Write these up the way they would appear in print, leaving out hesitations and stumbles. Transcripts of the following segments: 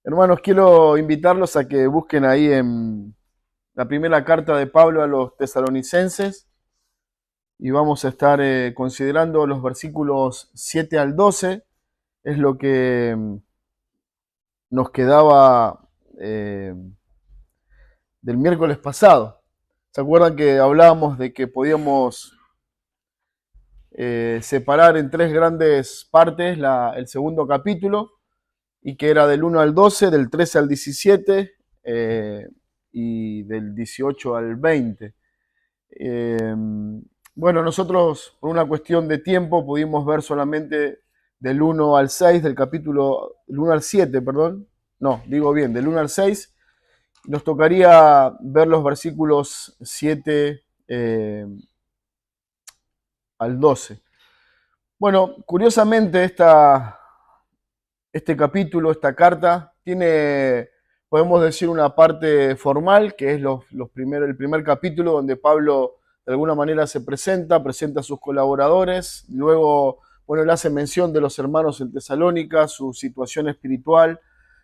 Hermanos, quiero invitarlos a que busquen ahí en la primera carta de Pablo a los tesalonicenses y vamos a estar considerando los versículos 7 al 12. Es lo que nos quedaba del miércoles pasado. ¿Se acuerdan que hablábamos de que podíamos separar en tres grandes partes el segundo capítulo? Y que era del 1 al 12, del 13 al 17 y del 18 al 20. Bueno, nosotros por una cuestión de tiempo pudimos ver solamente del 1 al 6 del capítulo, del 1 al 7, perdón. No, digo bien, del 1 al 6. Nos tocaría ver los versículos 7 al 12. Bueno, curiosamente este capítulo, esta carta, tiene, podemos decir, una parte formal, que es el primer capítulo donde Pablo de alguna manera se presenta a sus colaboradores, luego, bueno, él hace mención de los hermanos en Tesalónica, su situación espiritual,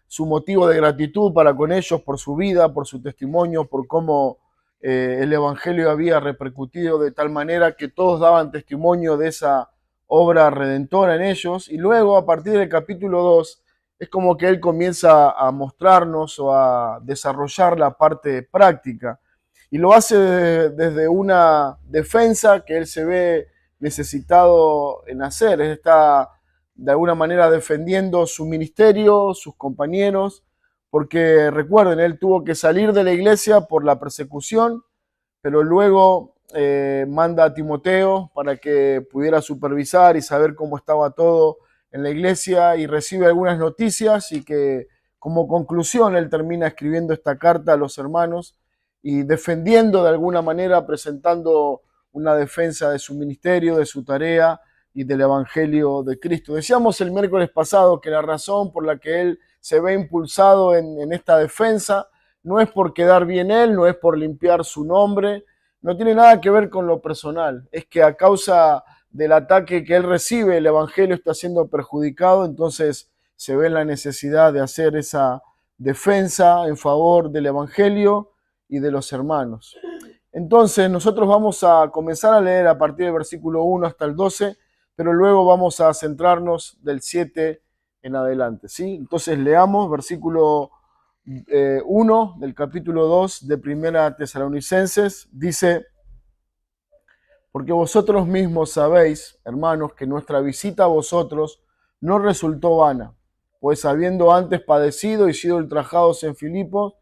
su motivo de gratitud para con ellos por su vida, por su testimonio, por cómo el Evangelio había repercutido de tal manera que todos daban testimonio de esa obra redentora en ellos, y luego a partir del capítulo 2 es como que él comienza a mostrarnos o a desarrollar la parte práctica, y lo hace desde una defensa que él se ve necesitado en hacer. Él está de alguna manera defendiendo su ministerio, sus compañeros, porque recuerden, él tuvo que salir de la iglesia por la persecución, pero luego manda a Timoteo para que pudiera supervisar y saber cómo estaba todo en la iglesia, y recibe algunas noticias, y que como conclusión él termina escribiendo esta carta a los hermanos y defendiendo de alguna manera, presentando una defensa de su ministerio, de su tarea y del Evangelio de Cristo. Decíamos el miércoles pasado que la razón por la que él se ve impulsado en esta defensa no es por quedar bien él, no es por limpiar su nombre, no tiene nada que ver con lo personal. Es que a causa del ataque que él recibe, el Evangelio está siendo perjudicado, entonces se ve la necesidad de hacer esa defensa en favor del Evangelio y de los hermanos. Entonces nosotros vamos a comenzar a leer a partir del versículo 1 hasta el 12, pero luego vamos a centrarnos del 7 en adelante, ¿sí? Entonces leamos versículo 1 del capítulo 2 de Primera Tesalonicenses. Dice: porque vosotros mismos sabéis, hermanos, que nuestra visita a vosotros no resultó vana, pues habiendo antes padecido y sido ultrajados en Filipos,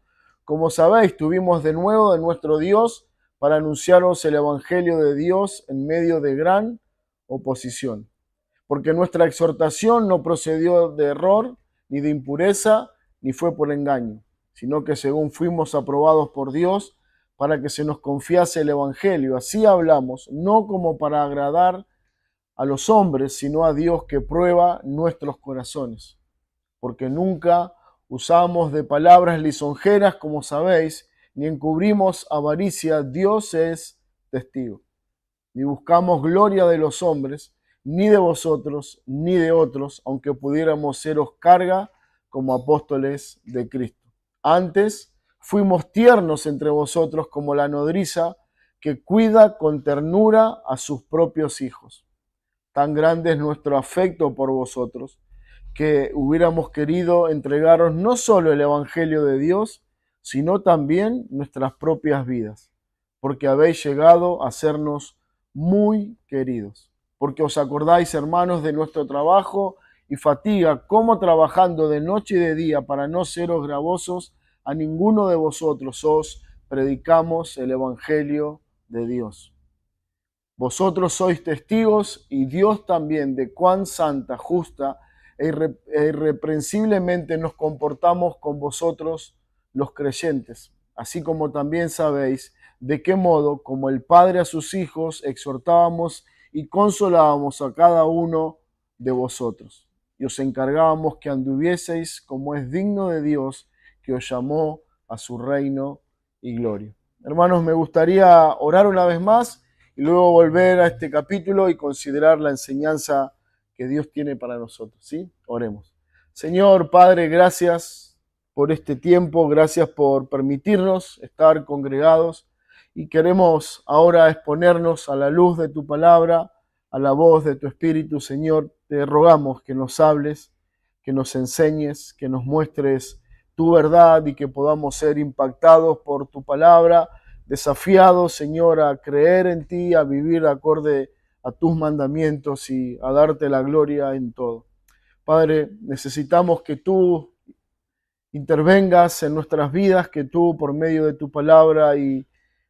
como sabéis, tuvimos de nuevo de nuestro Dios para anunciaros el Evangelio de Dios en medio de gran oposición. Porque nuestra exhortación no procedió de error, ni de impureza, ni fue por engaño, sino que según fuimos aprobados por Dios, para que se nos confiase el Evangelio. Así hablamos, no como para agradar a los hombres, sino a Dios que prueba nuestros corazones. Porque nunca usamos de palabras lisonjeras, como sabéis, ni encubrimos avaricia, Dios es testigo. Ni buscamos gloria de los hombres, ni de vosotros, ni de otros, aunque pudiéramos seros carga como apóstoles de Cristo. Antes fuimos tiernos entre vosotros como la nodriza que cuida con ternura a sus propios hijos. Tan grande es nuestro afecto por vosotros, que hubiéramos querido entregaros no solo el Evangelio de Dios, sino también nuestras propias vidas, porque habéis llegado a sernos muy queridos. Porque os acordáis, hermanos, de nuestro trabajo y fatiga, cómo trabajando de noche y de día para no seros gravosos a ninguno de vosotros, os predicamos el Evangelio de Dios. Vosotros sois testigos, y Dios también, de cuán santa, justa e irreprensiblemente nos comportamos con vosotros los creyentes, así como también sabéis de qué modo, como el Padre a sus hijos, exhortábamos y consolábamos a cada uno de vosotros, y os encargábamos que anduvieseis como es digno de Dios, que os llamó a su reino y gloria. Hermanos, me gustaría orar una vez más y luego volver a este capítulo y considerar la enseñanza que Dios tiene para nosotros, ¿sí? Oremos. Señor, Padre, gracias por este tiempo, gracias por permitirnos estar congregados y queremos ahora exponernos a la luz de tu palabra, a la voz de tu Espíritu. Señor, te rogamos que nos hables, que nos enseñes, que nos muestres tu verdad y que podamos ser impactados por tu palabra, desafiados, Señor, a creer en ti, a vivir acorde a tus mandamientos y a darte la gloria en todo. Padre, necesitamos que tú intervengas en nuestras vidas, que tú por medio de tu palabra y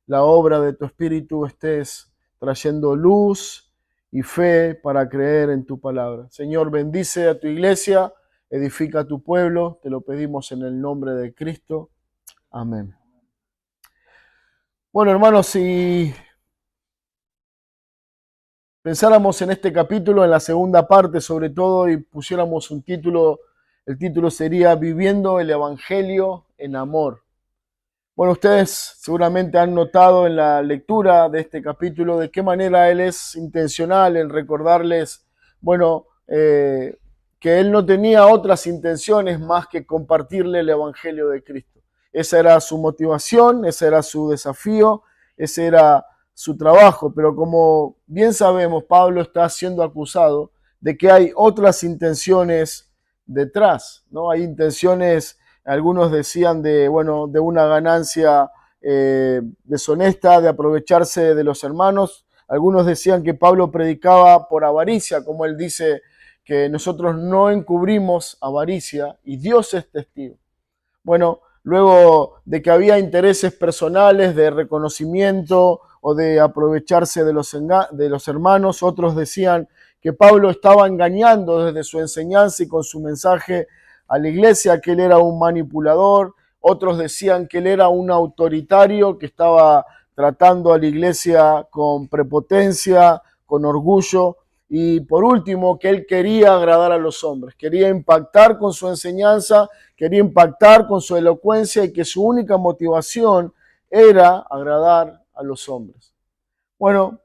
la obra de tu Espíritu estés trayendo luz y fe para creer en tu palabra. Señor, bendice a tu iglesia, edifica a tu pueblo, te lo pedimos en el nombre de Cristo. Amén. Bueno, hermanos, si pensáramos en este capítulo, en la segunda parte sobre todo, y pusiéramos un título, el título sería Viviendo el Evangelio en Amor. Bueno, ustedes seguramente han notado en la lectura de este capítulo de qué manera él es intencional en recordarles, bueno, que él no tenía otras intenciones más que compartirle el Evangelio de Cristo. Esa era su motivación, ese era su desafío, ese era su trabajo, pero como bien sabemos, Pablo está siendo acusado de que hay otras intenciones detrás, ¿no? Hay intenciones, algunos decían de una ganancia deshonesta, de aprovecharse de los hermanos. Algunos decían que Pablo predicaba por avaricia, como él dice que nosotros no encubrimos avaricia y Dios es testigo. Bueno, luego de que había intereses personales de reconocimiento o de aprovecharse de los hermanos, otros decían que Pablo estaba engañando desde su enseñanza y con su mensaje a la iglesia, que él era un manipulador. Otros decían que él era un autoritario que estaba tratando a la iglesia con prepotencia, con orgullo. Y por último, que él quería agradar a los hombres, quería impactar con su enseñanza, quería impactar con su elocuencia y que su única motivación era agradar a los hombres. Bueno,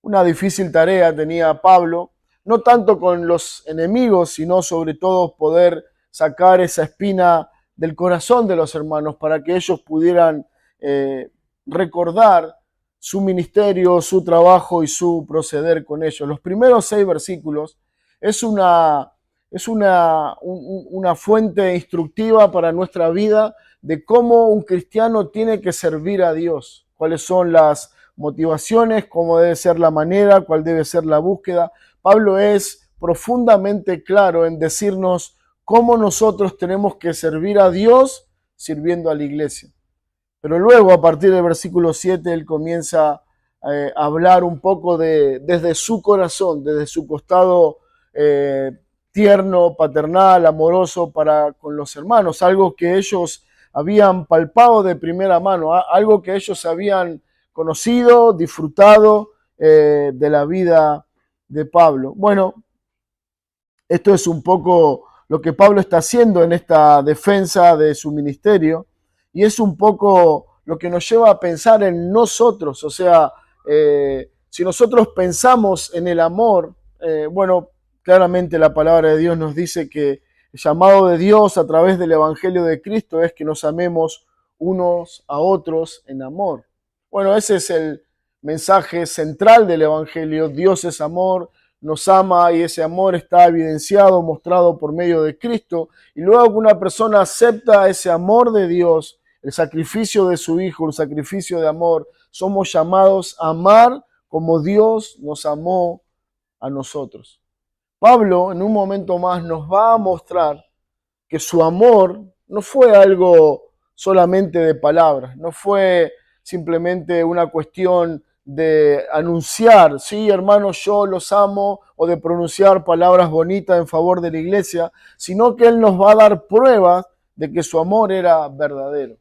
una difícil tarea tenía Pablo, no tanto con los enemigos, sino sobre todo poder sacar esa espina del corazón de los hermanos para que ellos pudieran recordar su ministerio, su trabajo y su proceder con ellos. Los primeros 6 versículos es una fuente instructiva para nuestra vida de cómo un cristiano tiene que servir a Dios, cuáles son las motivaciones, cómo debe ser la manera, cuál debe ser la búsqueda. Pablo es profundamente claro en decirnos cómo nosotros tenemos que servir a Dios sirviendo a la iglesia. Pero luego, a partir del versículo 7, él comienza a hablar un poco desde su corazón, desde su costado tierno, paternal, amoroso para con los hermanos, algo que ellos habían palpado de primera mano, algo que ellos habían conocido, disfrutado de la vida de Pablo. Bueno, esto es un poco lo que Pablo está haciendo en esta defensa de su ministerio y es un poco lo que nos lleva a pensar en nosotros. O sea, si nosotros pensamos en el amor, claramente la palabra de Dios nos dice que el llamado de Dios a través del Evangelio de Cristo es que nos amemos unos a otros en amor. Bueno, ese es el mensaje central del Evangelio. Dios es amor, nos ama y ese amor está evidenciado, mostrado por medio de Cristo. Y luego que una persona acepta ese amor de Dios, el sacrificio de su Hijo, el sacrificio de amor, somos llamados a amar como Dios nos amó a nosotros. Pablo en un momento más nos va a mostrar que su amor no fue algo solamente de palabras, no fue simplemente una cuestión de anunciar, sí, hermanos, yo los amo, o de pronunciar palabras bonitas en favor de la iglesia, sino que él nos va a dar pruebas de que su amor era verdadero,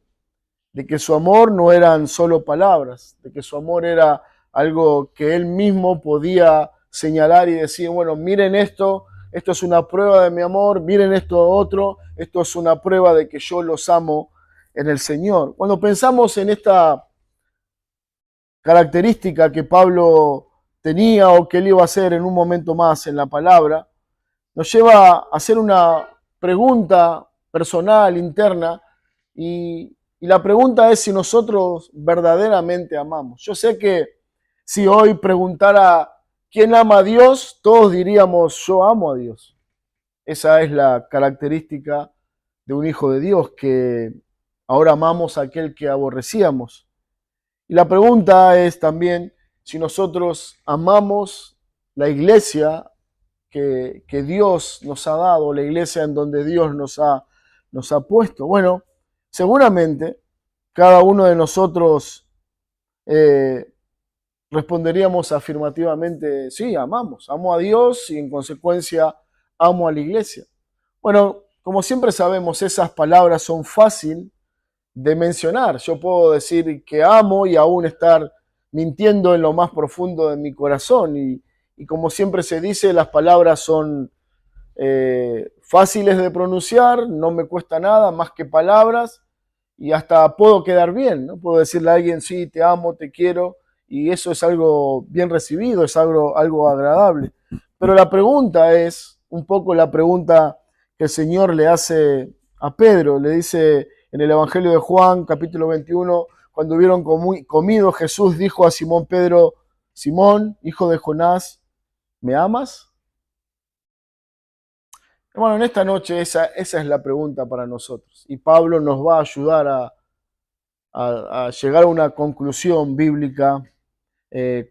de que su amor no eran solo palabras, de que su amor era algo que él mismo podía señalar y decir, bueno, miren esto es una prueba de mi amor, miren esto otro, esto es una prueba de que yo los amo en el Señor. Cuando pensamos en esta característica que Pablo tenía o que él iba a hacer en un momento más en la palabra, nos lleva a hacer una pregunta personal, interna, y la pregunta es si nosotros verdaderamente amamos. Yo sé que si hoy preguntara quién ama a Dios, todos diríamos yo amo a Dios. Esa es la característica de un hijo de Dios, que ahora amamos a aquel que aborrecíamos. Y la pregunta es también si nosotros amamos la iglesia que Dios nos ha dado, la iglesia en donde Dios nos ha puesto. Bueno, seguramente cada uno de nosotros responderíamos afirmativamente, sí, amamos, amo a Dios y en consecuencia amo a la iglesia. Bueno, como siempre sabemos, esas palabras son fáciles de mencionar. Yo puedo decir que amo y aún estar mintiendo en lo más profundo de mi corazón. Y como siempre se dice, las palabras son fáciles de pronunciar, no me cuesta nada más que palabras y hasta puedo quedar bien, ¿no? Puedo decirle a alguien, sí, te amo, te quiero, y eso es algo bien recibido, es algo agradable. Pero la pregunta es, un poco la pregunta que el Señor le hace a Pedro, le dice en el Evangelio de Juan, capítulo 21, cuando hubieron comido, Jesús dijo a Simón Pedro, Simón, hijo de Jonás, ¿me amas? Bueno, en esta noche esa es la pregunta para nosotros. Y Pablo nos va a ayudar a llegar a una conclusión bíblica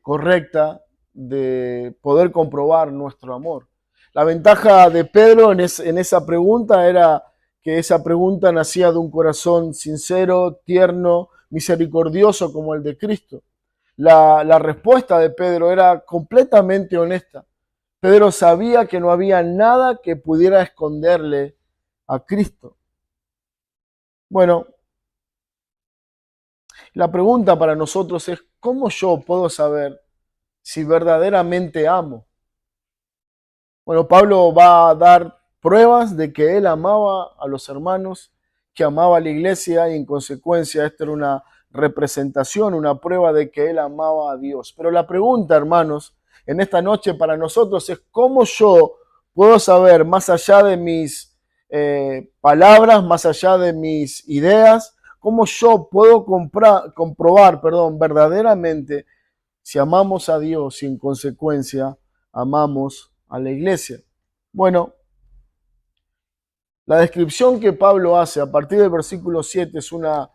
correcta de poder comprobar nuestro amor. La ventaja de Pedro en esa pregunta era que esa pregunta nacía de un corazón sincero, tierno, misericordioso como el de Cristo. La respuesta de Pedro era completamente honesta. Pedro sabía que no había nada que pudiera esconderle a Cristo. Bueno, la pregunta para nosotros es, ¿cómo yo puedo saber si verdaderamente amo? Bueno, Pablo va a dar pruebas de que él amaba a los hermanos, que amaba a la iglesia y en consecuencia esta era una representación, una prueba de que él amaba a Dios. Pero la pregunta, hermanos, en esta noche para nosotros es cómo yo puedo saber, más allá de mis palabras, más allá de mis ideas, cómo yo puedo comprobar, verdaderamente si amamos a Dios y en consecuencia amamos a la iglesia. Bueno, la descripción que Pablo hace a partir del versículo 7 es una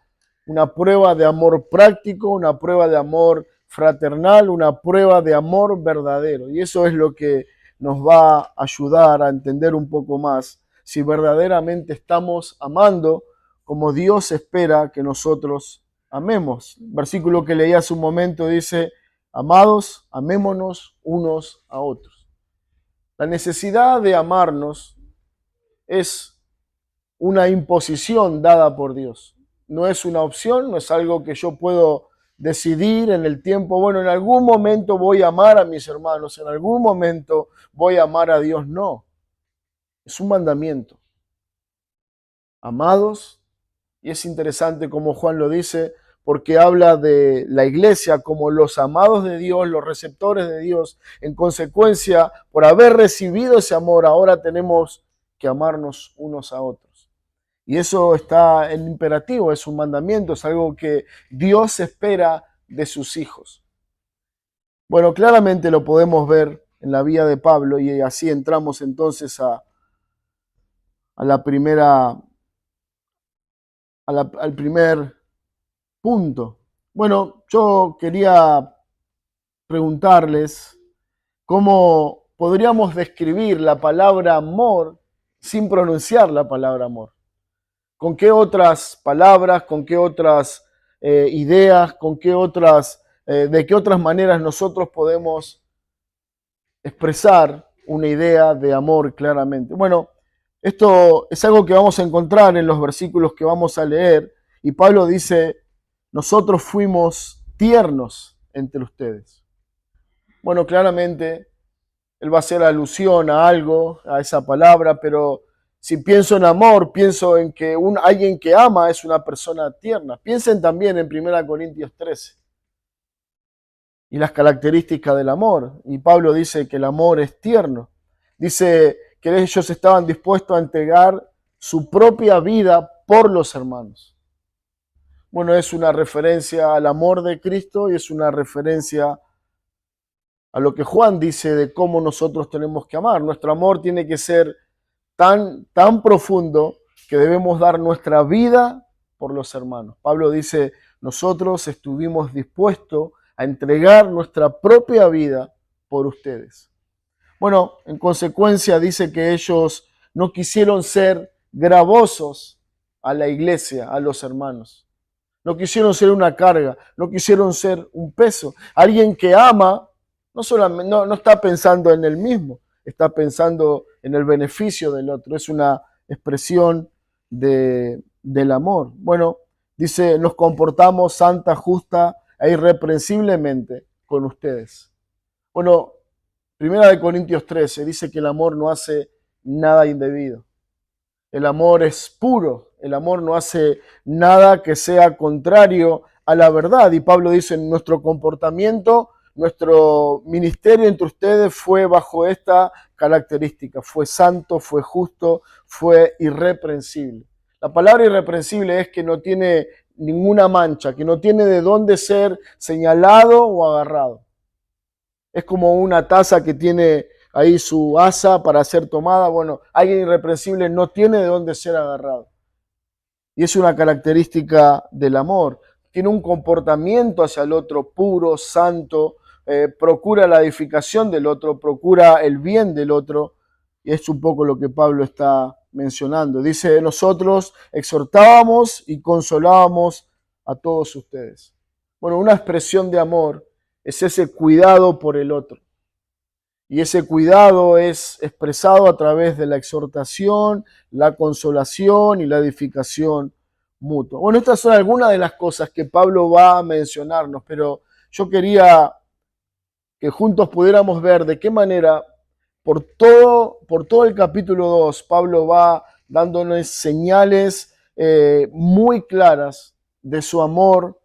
prueba de amor práctico, una prueba de amor fraternal, una prueba de amor verdadero. Y eso es lo que nos va a ayudar a entender un poco más si verdaderamente estamos amando como Dios espera que nosotros amemos. El versículo que leí hace un momento dice, amados, amémonos unos a otros. La necesidad de amarnos es una imposición dada por Dios. No es una opción, no es algo que yo puedo decidir en el tiempo. Bueno, en algún momento voy a amar a mis hermanos, en algún momento voy a amar a Dios. No, es un mandamiento. Amados, y es interesante como Juan lo dice, porque habla de la iglesia como los amados de Dios, los receptores de Dios. En consecuencia, por haber recibido ese amor, ahora tenemos que amarnos unos a otros. Y eso está en imperativo, es un mandamiento, es algo que Dios espera de sus hijos. Bueno, claramente lo podemos ver en la vida de Pablo y así entramos entonces a la primera, al primer punto. Bueno, yo quería preguntarles cómo podríamos describir la palabra amor sin pronunciar la palabra amor. ¿Con qué otras palabras, con qué otras ideas, con qué otras, de qué otras maneras nosotros podemos expresar una idea de amor claramente? Bueno, esto es algo que vamos a encontrar en los versículos que vamos a leer y Pablo dice, nosotros fuimos tiernos entre ustedes. Bueno, claramente él va a hacer alusión a algo, a esa palabra, pero si pienso en amor, pienso en que alguien que ama es una persona tierna. Piensen también en 1 Corintios 13 y las características del amor. Y Pablo dice que el amor es tierno. Dice que ellos estaban dispuestos a entregar su propia vida por los hermanos. Bueno, es una referencia al amor de Cristo y es una referencia a lo que Juan dice de cómo nosotros tenemos que amar. Nuestro amor tiene que ser tan profundo que debemos dar nuestra vida por los hermanos. Pablo dice, nosotros estuvimos dispuestos a entregar nuestra propia vida por ustedes. Bueno, en consecuencia dice que ellos no quisieron ser gravosos a la iglesia, a los hermanos. No quisieron ser una carga, no quisieron ser un peso. Alguien que ama no está pensando en él mismo, está pensando en el beneficio del otro. Es una expresión del amor. Bueno, dice, nos comportamos santa, justa e irreprensiblemente con ustedes. Bueno, 1 Corintios 13 dice que el amor no hace nada indebido. El amor es puro, el amor no hace nada que sea contrario a la verdad. Y Pablo dice, nuestro comportamiento, nuestro ministerio entre ustedes fue bajo esta característica. Fue santo, fue justo, fue irreprensible. La palabra irreprensible es que no tiene ninguna mancha, que no tiene de dónde ser señalado o agarrado. Es como una taza que tiene ahí su asa para ser tomada. Bueno, alguien irreprensible no tiene de dónde ser agarrado. Y es una característica del amor. Tiene un comportamiento hacia el otro puro, santo, procura la edificación del otro, procura el bien del otro. Y es un poco lo que Pablo está mencionando. Dice, nosotros exhortábamos y consolábamos a todos ustedes. Bueno, una expresión de amor es ese cuidado por el otro. Y ese cuidado es expresado a través de la exhortación, la consolación y la edificación mutua. Bueno, estas son algunas de las cosas que Pablo va a mencionarnos, pero yo quería que juntos pudiéramos ver de qué manera por todo el capítulo 2, Pablo va dándonos señales muy claras de su amor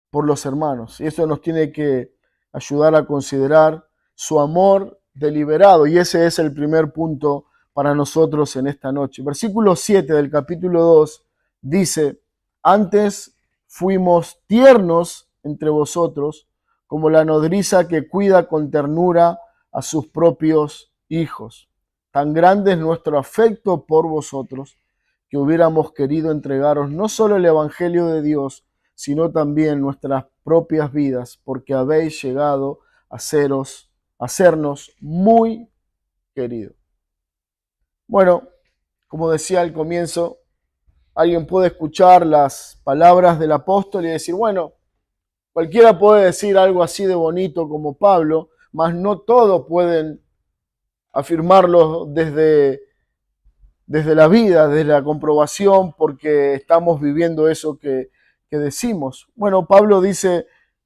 por los hermanos. Y eso nos tiene que ayudar a considerar su amor deliberado. Y ese es el primer punto para nosotros en esta noche. Versículo 7 del capítulo 2 dice, antes fuimos tiernos entre vosotros, como la nodriza que cuida con ternura a sus propios hijos. Tan grande es nuestro afecto por vosotros, que hubiéramos querido entregaros no solo el Evangelio de Dios, sino también nuestras propias vidas, porque habéis llegado a hacernos muy queridos. Bueno, como decía al comienzo, alguien puede escuchar las palabras del apóstol y decir, bueno, cualquiera puede decir algo así de bonito como Pablo, mas no todos pueden afirmarlo desde la vida, desde la comprobación, porque estamos viviendo eso que decimos. Bueno, Pablo dice,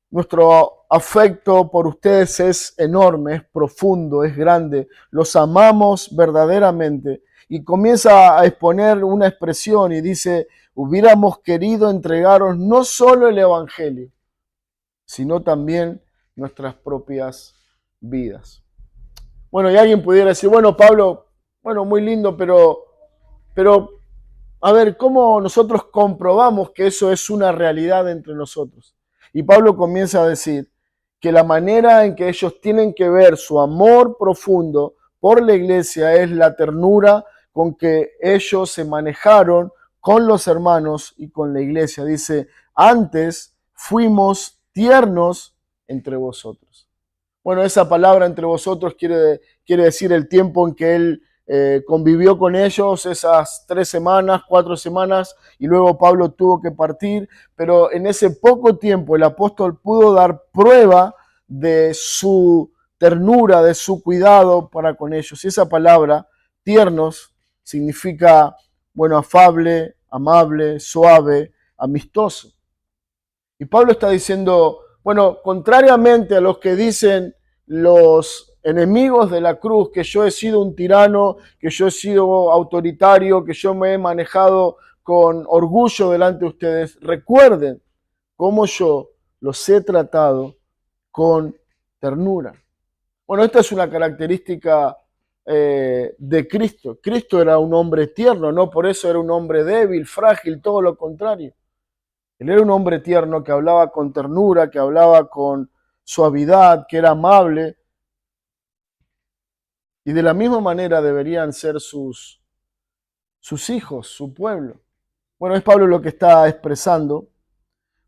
nuestro afecto por ustedes es enorme, es profundo, es grande, los amamos verdaderamente. Y comienza a exponer una expresión y dice, hubiéramos querido entregaros no solo el Evangelio, sino también nuestras propias vidas. Bueno, y alguien pudiera decir, bueno, Pablo, bueno, muy lindo, pero a ver, ¿cómo nosotros comprobamos que eso es una realidad entre nosotros? Y Pablo comienza a decir que la manera en que ellos tienen que ver su amor profundo por la iglesia es la ternura con que ellos se manejaron con los hermanos y con la iglesia. Dice, antes fuimos tiernos entre vosotros. Bueno, esa palabra entre vosotros quiere decir el tiempo en que él convivió con ellos, esas 3 semanas, 4 semanas, y luego Pablo tuvo que partir, pero en ese poco tiempo el apóstol pudo dar prueba de su ternura, de su cuidado para con ellos. Y esa palabra, tiernos, significa, bueno, afable, amable, suave, amistoso. Y Pablo está diciendo, bueno, contrariamente a los que dicen los enemigos de la cruz, que yo he sido un tirano, que yo he sido autoritario, que yo me he manejado con orgullo delante de ustedes, recuerden cómo yo los he tratado con ternura. Bueno, esta es una característica de Cristo. Cristo era un hombre tierno, no por eso era un hombre débil, frágil, todo lo contrario. Él era un hombre tierno que hablaba con ternura, que hablaba con suavidad, que era amable. Y de la misma manera deberían ser sus hijos, su pueblo. Bueno, es Pablo lo que está expresando.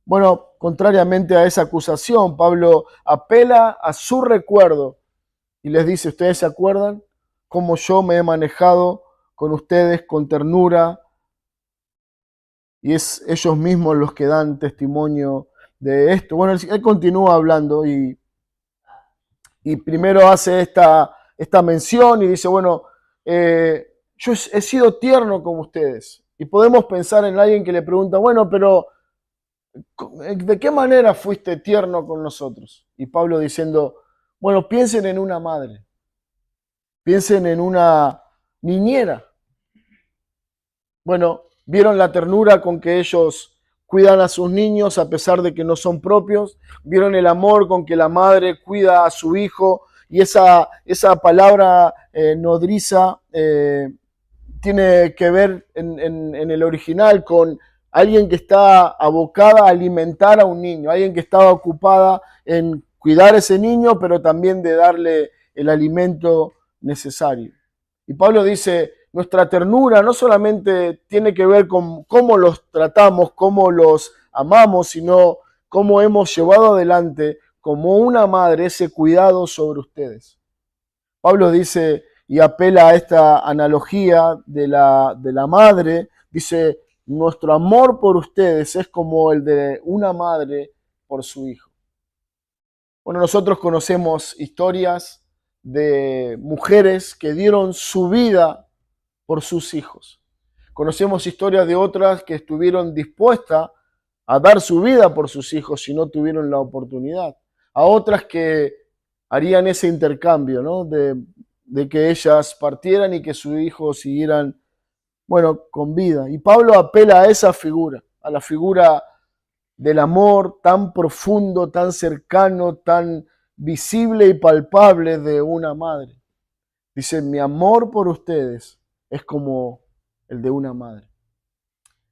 Bueno, contrariamente a esa acusación, Pablo apela a su recuerdo y les dice, ¿ustedes se acuerdan cómo yo me he manejado con ustedes con ternura? Y es ellos mismos los que dan testimonio de esto. Bueno, él continúa hablando y primero hace esta mención y dice, bueno, yo he sido tierno con ustedes. Y podemos pensar en alguien que le pregunta, bueno, pero ¿de qué manera fuiste tierno con nosotros? Y Pablo diciendo, bueno, piensen en una madre, piensen en una niñera. Bueno, vieron la ternura con que ellos cuidan a sus niños a pesar de que no son propios, vieron el amor con que la madre cuida a su hijo, y esa palabra nodriza tiene que ver en el original con alguien que está abocada a alimentar a un niño, alguien que estaba ocupada en cuidar a ese niño, pero también de darle el alimento necesario. Y Pablo dice, nuestra ternura no solamente tiene que ver con cómo los tratamos, cómo los amamos, sino cómo hemos llevado adelante como una madre ese cuidado sobre ustedes. Pablo dice y apela a esta analogía de la madre, dice, nuestro amor por ustedes es como el de una madre por su hijo. Bueno, nosotros conocemos historias de mujeres que dieron su vida por sus hijos. Conocemos historias de otras que estuvieron dispuestas a dar su vida por sus hijos si no tuvieron la oportunidad. A otras que harían ese intercambio, ¿no? De que ellas partieran y que sus hijos siguieran, bueno, con vida. Y Pablo apela a esa figura, a la figura del amor tan profundo, tan cercano, tan visible y palpable de una madre. Dice, mi amor por ustedes es como el de una madre.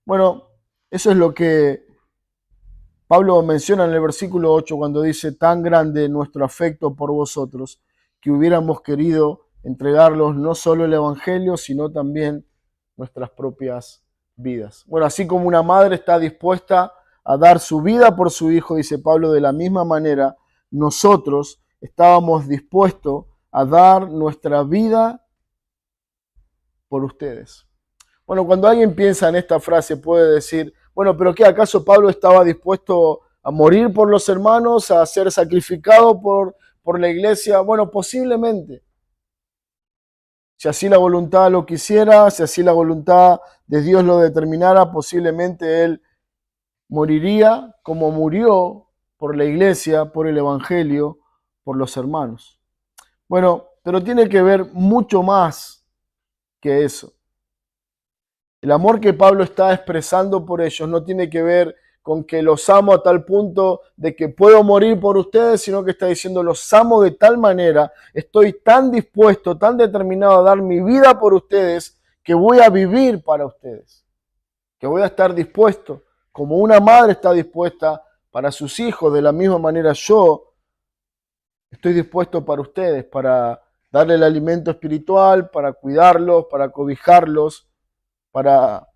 Bueno, eso es lo que Pablo menciona en el versículo 8 cuando dice, tan grande nuestro afecto por vosotros, que hubiéramos querido entregarlos no solo el Evangelio, sino también nuestras propias vidas. Bueno, así como una madre está dispuesta a dar su vida por su hijo, dice Pablo, de la misma manera, nosotros estábamos dispuestos a dar nuestra vida por ustedes. Bueno, cuando alguien piensa en esta frase puede decir, bueno, pero ¿qué? ¿Acaso Pablo estaba dispuesto a morir por los hermanos, a ser sacrificado por la iglesia? Bueno, posiblemente. Si así la voluntad lo quisiera, si así la voluntad de Dios lo determinara, posiblemente él moriría como murió por la iglesia, por el evangelio, por los hermanos. Bueno, pero tiene que ver mucho más que eso. El amor que Pablo está expresando por ellos no tiene que ver con que los amo a tal punto de que puedo morir por ustedes, sino que está diciendo los amo de tal manera, estoy tan dispuesto, tan determinado a dar mi vida por ustedes, que voy a vivir para ustedes, que voy a estar dispuesto, como una madre está dispuesta para sus hijos, de la misma manera yo estoy dispuesto para ustedes, para darle el alimento espiritual, para cuidarlos, para cobijarlos, para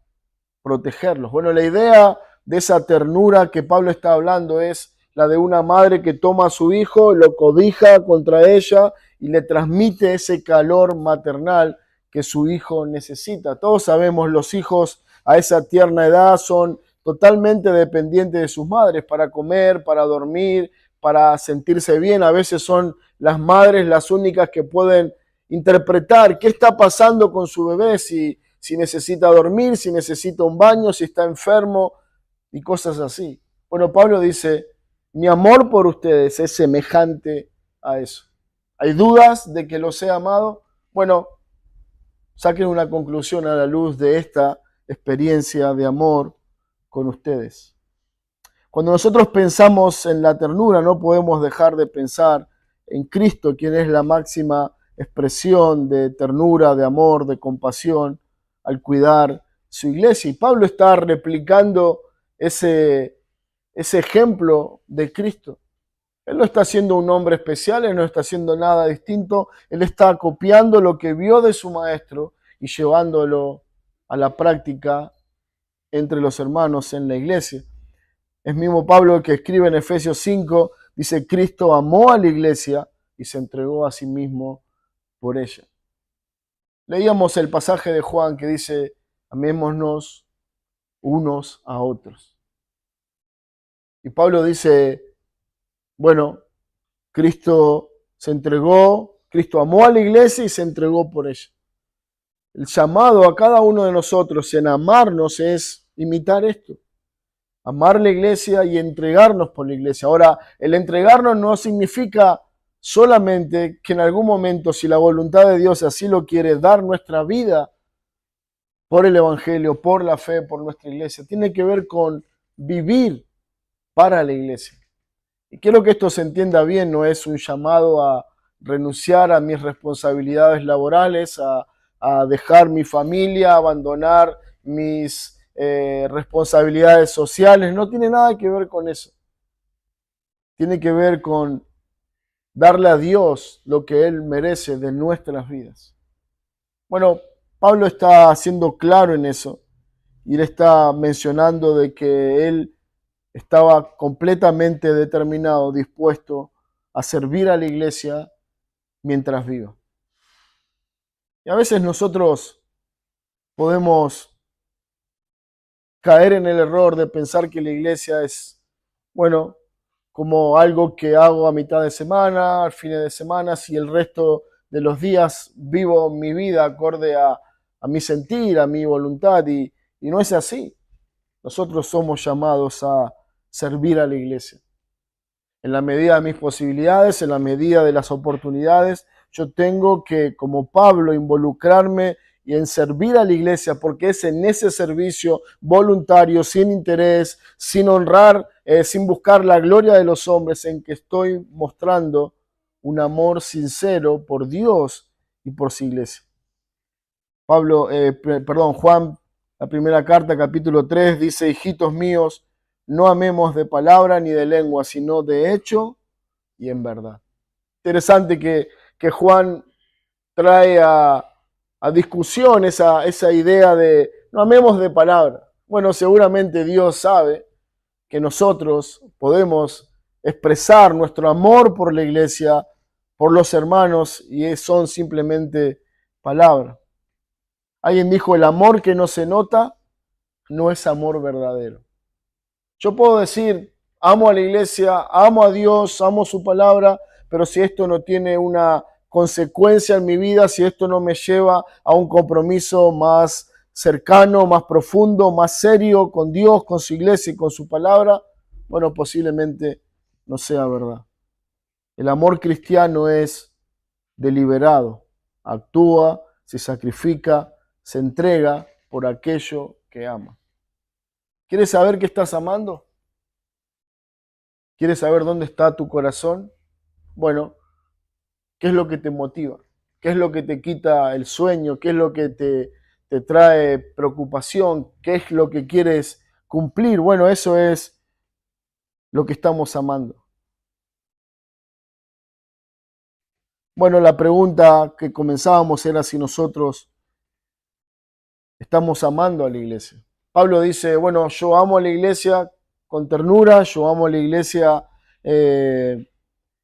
protegerlos. Bueno, la idea de esa ternura que Pablo está hablando es la de una madre que toma a su hijo, lo cobija contra ella y le transmite ese calor maternal que su hijo necesita. Todos sabemos, los hijos a esa tierna edad son totalmente dependientes de sus madres para comer, para dormir, para sentirse bien. A veces son las madres las únicas que pueden interpretar qué está pasando con su bebé, si necesita dormir, si necesita un baño, si está enfermo y cosas así. Bueno, Pablo dice, mi amor por ustedes es semejante a eso. ¿Hay dudas de que los he amado? Bueno, saquen una conclusión a la luz de esta experiencia de amor con ustedes. Cuando nosotros pensamos en la ternura, no podemos dejar de pensar en Cristo, quien es la máxima expresión de ternura, de amor, de compasión al cuidar su iglesia. Y Pablo está replicando ese ejemplo de Cristo. Él no está siendo un hombre especial, él no está haciendo nada distinto, él está copiando lo que vio de su maestro y llevándolo a la práctica entre los hermanos en la iglesia. Es mismo Pablo que escribe en Efesios 5, dice, Cristo amó a la iglesia y se entregó a sí mismo por ella. Leíamos el pasaje de Juan que dice, amémonos unos a otros. Y Pablo dice, bueno, Cristo se entregó, Cristo amó a la iglesia y se entregó por ella. El llamado a cada uno de nosotros en amarnos es imitar esto. Amar la iglesia y entregarnos por la iglesia. Ahora, el entregarnos no significa solamente que en algún momento, si la voluntad de Dios así lo quiere, dar nuestra vida por el Evangelio, por la fe, por nuestra iglesia. Tiene que ver con vivir para la iglesia. Y quiero que esto se entienda bien, no es un llamado a renunciar a mis responsabilidades laborales, a dejar mi familia, a abandonar mis responsabilidades sociales. No tiene nada que ver con eso. Tiene que ver con darle a Dios lo que Él merece de nuestras vidas. Bueno, Pablo está siendo claro en eso y él está mencionando de que él estaba completamente determinado, dispuesto a servir a la iglesia mientras viva. Y a veces nosotros podemos caer en el error de pensar que la iglesia es, bueno, como algo que hago a mitad de semana, al fin de semana, y el resto de los días vivo mi vida acorde a mi sentir, a mi voluntad, y no es así. Nosotros somos llamados a servir a la iglesia. En la medida de mis posibilidades, en la medida de las oportunidades, yo tengo que, como Pablo, involucrarme y en servir a la iglesia, porque es en ese servicio voluntario, sin interés, sin honrar, sin buscar la gloria de los hombres, en que estoy mostrando un amor sincero por Dios y por su iglesia. Juan, la primera carta, capítulo 3, dice, hijitos míos, no amemos de palabra ni de lengua, sino de hecho y en verdad. Interesante que Juan trae a discusión esa idea de no amemos de palabra. Bueno, seguramente Dios sabe que nosotros podemos expresar nuestro amor por la iglesia, por los hermanos, y son simplemente palabras. Alguien dijo, el amor que no se nota no es amor verdadero. Yo puedo decir, amo a la iglesia, amo a Dios, amo su palabra, pero si esto no tiene una consecuencia en mi vida, si esto no me lleva a un compromiso más cercano, más profundo, más serio con Dios, con su iglesia y con su palabra, bueno, posiblemente no sea verdad. El amor cristiano es deliberado, actúa, se sacrifica, se entrega por aquello que ama. ¿Quieres saber qué estás amando? ¿Quieres saber dónde está tu corazón? Bueno, ¿qué es lo que te motiva? ¿Qué es lo que te quita el sueño? ¿Qué es lo que te trae preocupación? ¿Qué es lo que quieres cumplir? Bueno, eso es lo que estamos amando. Bueno, la pregunta que comenzábamos era si nosotros estamos amando a la iglesia. Pablo dice, bueno, yo amo a la iglesia con ternura, yo amo a la iglesia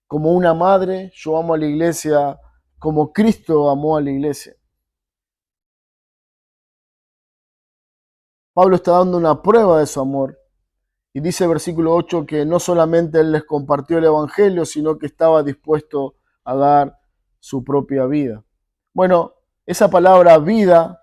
como una madre, yo amo a la iglesia como Cristo amó a la iglesia. Pablo está dando una prueba de su amor y dice el versículo 8 que no solamente él les compartió el evangelio, sino que estaba dispuesto a dar su propia vida. Bueno, esa palabra vida,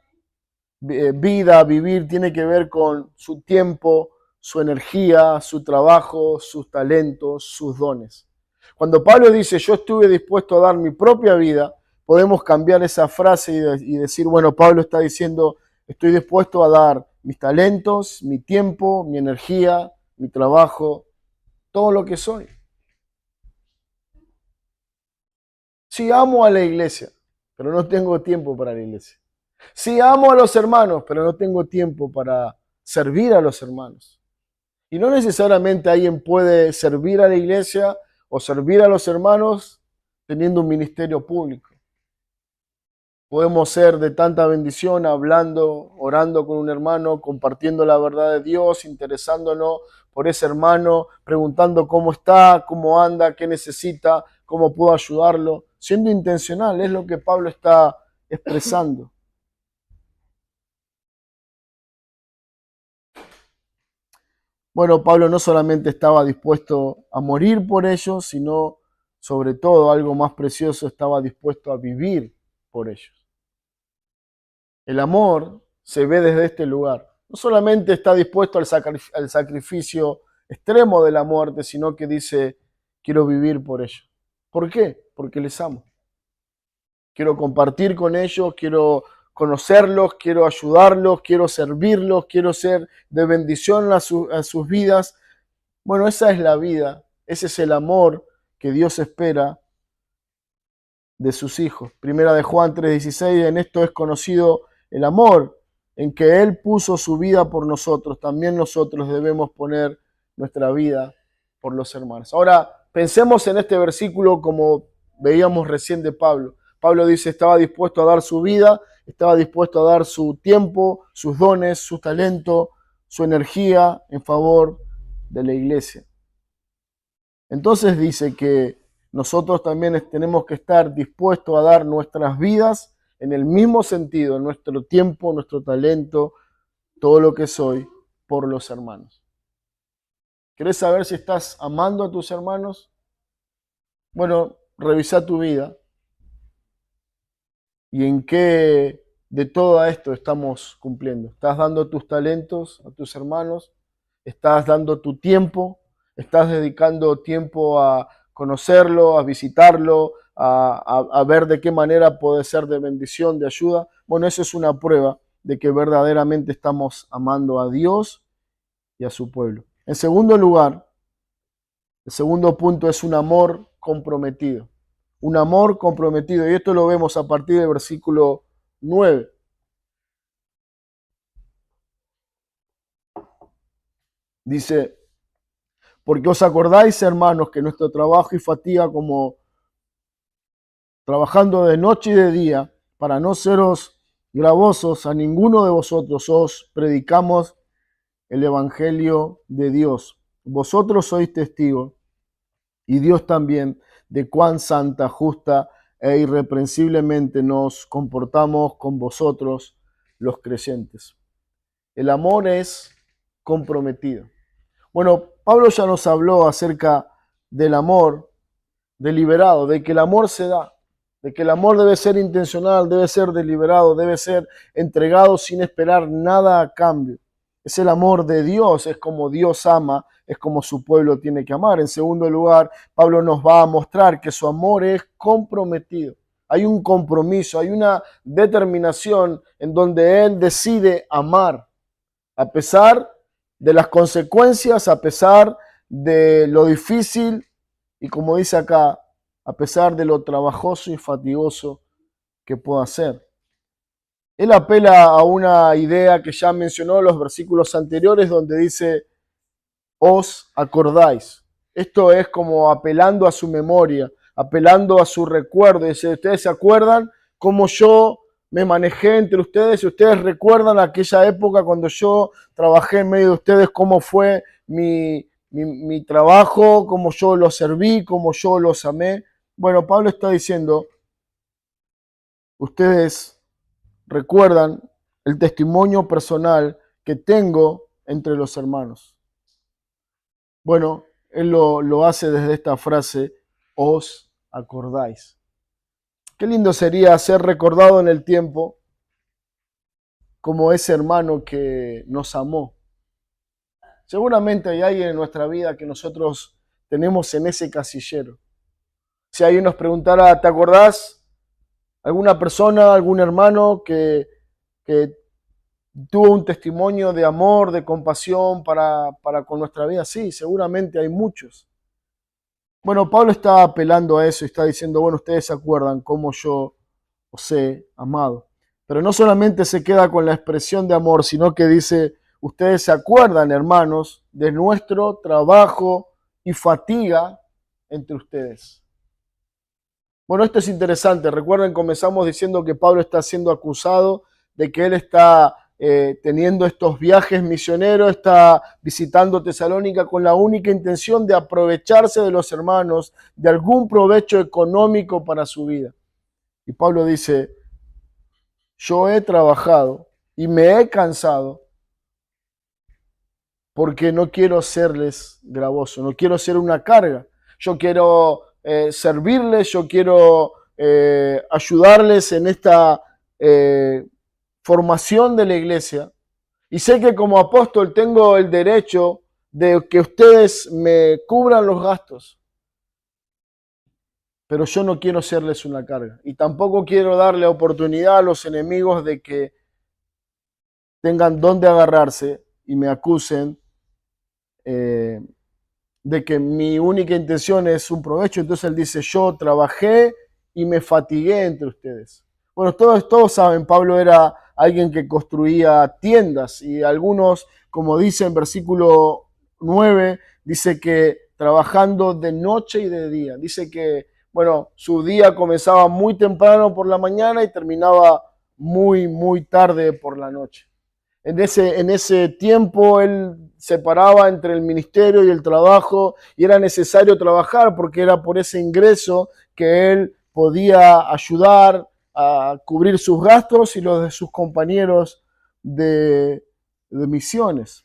vivir, tiene que ver con su tiempo, su energía, su trabajo, sus talentos, sus dones. Cuando Pablo dice, yo estuve dispuesto a dar mi propia vida, podemos cambiar esa frase y decir, bueno, Pablo está diciendo, estoy dispuesto a dar mis talentos, mi tiempo, mi energía, mi trabajo, todo lo que soy. Sí, amo a la iglesia, pero no tengo tiempo para la iglesia. Sí, amo a los hermanos, pero no tengo tiempo para servir a los hermanos. Y no necesariamente alguien puede servir a la iglesia o servir a los hermanos teniendo un ministerio público. Podemos ser de tanta bendición hablando, orando con un hermano, compartiendo la verdad de Dios, interesándonos por ese hermano, preguntando cómo está, cómo anda, qué necesita, cómo puedo ayudarlo. Siendo intencional, es lo que Pablo está expresando. Bueno, Pablo no solamente estaba dispuesto a morir por ellos, sino sobre todo, algo más precioso, estaba dispuesto a vivir por ellos. El amor se ve desde este lugar. No solamente está dispuesto al sacrificio extremo de la muerte, sino que dice, quiero vivir por ellos. ¿Por qué? Porque les amo. Quiero compartir con ellos, quiero conocerlos, quiero ayudarlos, quiero servirlos, quiero ser de bendición a sus vidas. Bueno, esa es la vida, ese es el amor que Dios espera de sus hijos. Primera de Juan 3:16, en esto es conocido el amor, en que Él puso su vida por nosotros. También nosotros debemos poner nuestra vida por los hermanos. Ahora, pensemos en este versículo como veíamos recién de Pablo. Pablo dice, estaba dispuesto a dar su vida, estaba dispuesto a dar su tiempo, sus dones, su talento, su energía en favor de la iglesia. Entonces dice que nosotros también tenemos que estar dispuestos a dar nuestras vidas en el mismo sentido, nuestro tiempo, nuestro talento, todo lo que soy, por los hermanos. ¿Querés saber si estás amando a tus hermanos? Bueno, revisa tu vida y en qué de todo esto estamos cumpliendo. ¿Estás dando tus talentos a tus hermanos? ¿Estás dando tu tiempo? ¿Estás dedicando tiempo a conocerlo, a visitarlo, a ver de qué manera puede ser de bendición, de ayuda? Bueno, eso es una prueba de que verdaderamente estamos amando a Dios y a su pueblo. En segundo lugar, el segundo punto es un amor comprometido. Un amor comprometido. Y esto lo vemos a partir del versículo 9. Dice, porque os acordáis, hermanos, que nuestro trabajo y fatiga como trabajando de noche y de día, para no seros gravosos a ninguno de vosotros, os predicamos el Evangelio de Dios. Vosotros sois testigos, y Dios también, de cuán santa, justa e irreprensiblemente nos comportamos con vosotros, los creyentes. El amor es comprometido. Bueno, Pablo ya nos habló acerca del amor deliberado, de que el amor se da, de que el amor debe ser intencional, debe ser deliberado, debe ser entregado sin esperar nada a cambio. Es el amor de Dios, es como Dios ama, es como su pueblo tiene que amar. En segundo lugar, Pablo nos va a mostrar que su amor es comprometido. Hay un compromiso, hay una determinación en donde él decide amar, a pesar de las consecuencias, a pesar de lo difícil y, como dice acá, a pesar de lo trabajoso y fatigoso que pueda ser. Él apela a una idea que ya mencionó en los versículos anteriores, donde dice, os acordáis. Esto es como apelando a su memoria, apelando a su recuerdo. Dice, ustedes se acuerdan cómo yo me manejé entre ustedes, y ustedes recuerdan aquella época cuando yo trabajé en medio de ustedes, cómo fue mi trabajo, cómo yo los serví, cómo yo los amé. Bueno, Pablo está diciendo, ustedes recuerdan el testimonio personal que tengo entre los hermanos. Bueno, él lo hace desde esta frase, os acordáis. Qué lindo sería ser recordado en el tiempo como ese hermano que nos amó. Seguramente hay alguien en nuestra vida que nosotros tenemos en ese casillero. Si alguien nos preguntara, ¿te acordás? ¿Alguna persona, algún hermano que tuvo un testimonio de amor, de compasión para con nuestra vida? Sí, seguramente hay muchos. Bueno, Pablo está apelando a eso y está diciendo, bueno, ustedes se acuerdan cómo yo os he amado. Pero no solamente se queda con la expresión de amor, sino que dice, ustedes se acuerdan, hermanos, de nuestro trabajo y fatiga entre ustedes. Bueno, esto es interesante. Recuerden, comenzamos diciendo que Pablo está siendo acusado de que él está teniendo estos viajes misioneros, está visitando Tesalónica con la única intención de aprovecharse de los hermanos, de algún provecho económico para su vida. Y Pablo dice, yo he trabajado y me he cansado porque no quiero serles gravoso, no quiero ser una carga. Yo quiero servirles, yo quiero ayudarles en esta formación de la iglesia. Y sé que como apóstol tengo el derecho de que ustedes me cubran los gastos, pero yo no quiero serles una carga. Y tampoco quiero darle oportunidad a los enemigos de que tengan dónde agarrarse y me acusen de que mi única intención es un provecho. Entonces él dice, yo trabajé y me fatigué entre ustedes. Bueno, todos saben, Pablo era alguien que construía tiendas y algunos, como dice en versículo 9, dice que trabajando de noche y de día. Dice que, bueno, su día comenzaba muy temprano por la mañana y terminaba muy tarde por la noche. En ese tiempo él separaba entre el ministerio y el trabajo y era necesario trabajar porque era por ese ingreso que él podía ayudar a cubrir sus gastos y los de sus compañeros de misiones.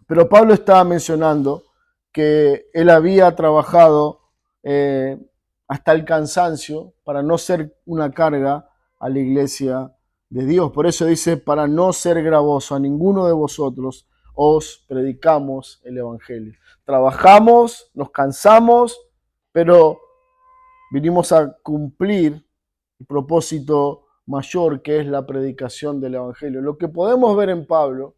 Pero Pablo estaba mencionando que él había trabajado hasta el cansancio para no ser una carga a la iglesia de Dios. Por eso dice, para no ser gravoso a ninguno de vosotros, os predicamos el Evangelio. Trabajamos, nos cansamos, pero vinimos a cumplir el propósito mayor que es la predicación del Evangelio. Lo que podemos ver en Pablo,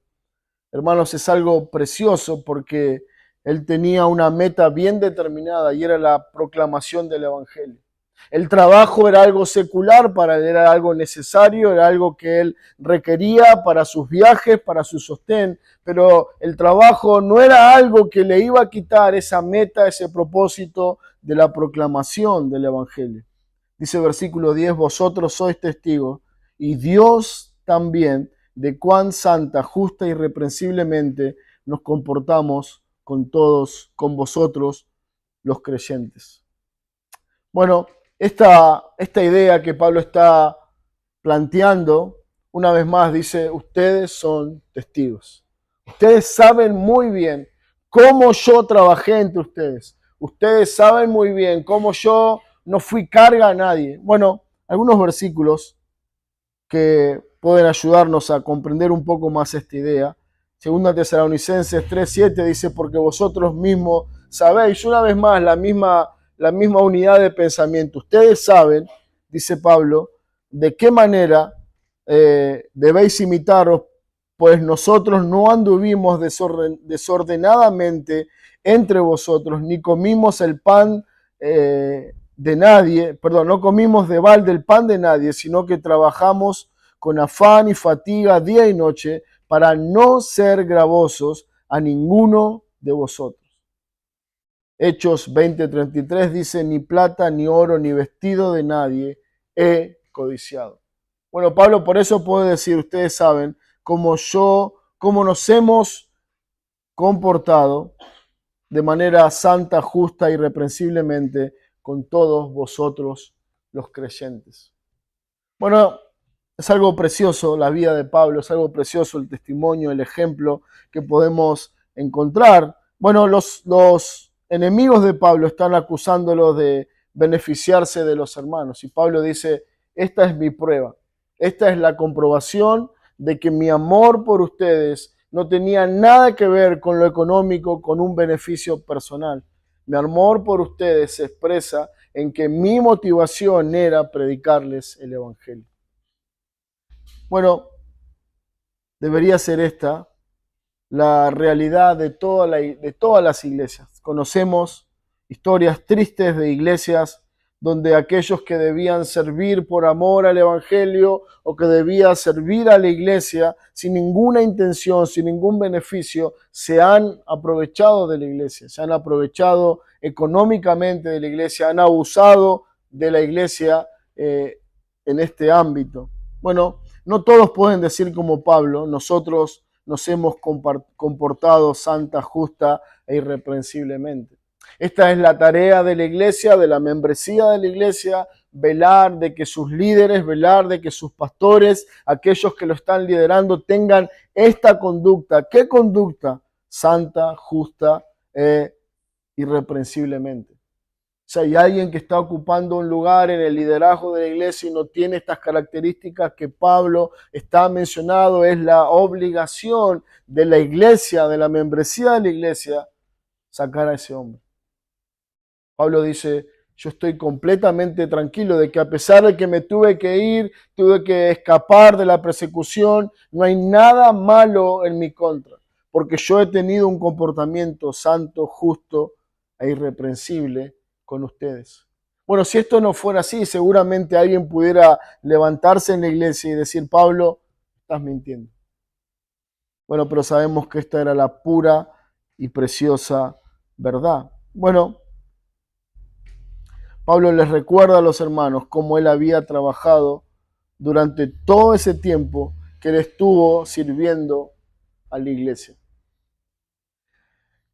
hermanos, es algo precioso porque él tenía una meta bien determinada y era la proclamación del Evangelio. El trabajo era algo secular para él, era algo necesario, era algo que él requería para sus viajes, para su sostén, pero el trabajo no era algo que le iba a quitar esa meta, ese propósito de la proclamación del Evangelio. Dice versículo 10, vosotros sois testigos y Dios también de cuán santa, justa y irreprensiblemente nos comportamos con todos, con vosotros, los creyentes. Bueno, esta idea que Pablo está planteando, una vez más dice, ustedes son testigos. Ustedes saben muy bien cómo yo trabajé entre ustedes. Ustedes saben muy bien cómo yo no fui carga a nadie. Bueno, algunos versículos que pueden ayudarnos a comprender un poco más esta idea. Segunda Tesalonicenses 3:7 dice, porque vosotros mismos sabéis, una vez más, la misma unidad de pensamiento. Ustedes saben, dice Pablo, de qué manera debéis imitaros, pues nosotros no anduvimos desordenadamente entre vosotros, ni comimos el pan de nadie, perdón, no comimos de balde el pan de nadie, sino que trabajamos con afán y fatiga día y noche para no ser gravosos a ninguno de vosotros. Hechos 20:33 dice, ni plata, ni oro, ni vestido de nadie he codiciado. Bueno, Pablo por eso puede decir, ustedes saben, cómo nos hemos comportado de manera santa, justa, irreprensiblemente con todos vosotros los creyentes. Bueno, es algo precioso la vida de Pablo, es algo precioso el testimonio, el ejemplo que podemos encontrar. Bueno, los enemigos de Pablo están acusándolo de beneficiarse de los hermanos y Pablo dice, esta es mi prueba, esta es la comprobación de que mi amor por ustedes no tenía nada que ver con lo económico, con un beneficio personal. Mi amor por ustedes se expresa en que mi motivación era predicarles el Evangelio. Bueno, debería ser esta la realidad de todas las iglesias. Conocemos historias tristes de iglesias donde aquellos que debían servir por amor al Evangelio o que debían servir a la iglesia sin ninguna intención, sin ningún beneficio, se han aprovechado de la iglesia, se han aprovechado económicamente de la iglesia, han abusado de la iglesia en este ámbito. Bueno, no todos pueden decir como Pablo, nosotros nos hemos comportado santa, justa e irreprensiblemente. Esta es la tarea de la iglesia, de la membresía de la iglesia, velar de que sus líderes, velar de que sus pastores, aquellos que lo están liderando, tengan esta conducta. ¿Qué conducta? Santa, justa e irreprensiblemente. O sea, hay alguien que está ocupando un lugar en el liderazgo de la iglesia y no tiene estas características que Pablo está mencionando, es la obligación de la iglesia, de la membresía de la iglesia, sacar a ese hombre. Pablo dice, yo estoy completamente tranquilo de que a pesar de que me tuve que ir, tuve que escapar de la persecución, no hay nada malo en mi contra, porque yo he tenido un comportamiento santo, justo e irreprensible con ustedes. Bueno, si esto no fuera así, seguramente alguien pudiera levantarse en la iglesia y decir, Pablo, estás mintiendo. Bueno, pero sabemos que esta era la pura y preciosa verdad. Bueno, Pablo les recuerda a los hermanos cómo él había trabajado durante todo ese tiempo que él estuvo sirviendo a la iglesia.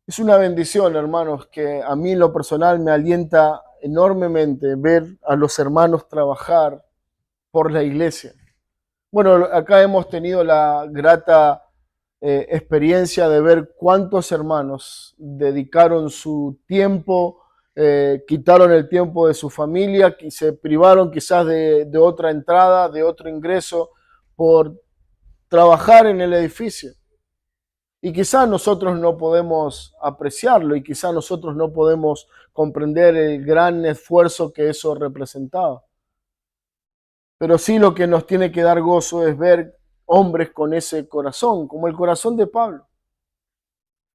Es una bendición, hermanos, que a mí en lo personal me alienta enormemente ver a los hermanos trabajar por la iglesia. Bueno, acá hemos tenido la grata experiencia de ver cuántos hermanos dedicaron su tiempo, quitaron el tiempo de su familia, que se privaron quizás de otra entrada, de otro ingreso, por trabajar en el edificio. Y quizás nosotros no podemos apreciarlo y quizás nosotros no podemos comprender el gran esfuerzo que eso representaba. Pero sí lo que nos tiene que dar gozo es ver hombres con ese corazón, como el corazón de Pablo.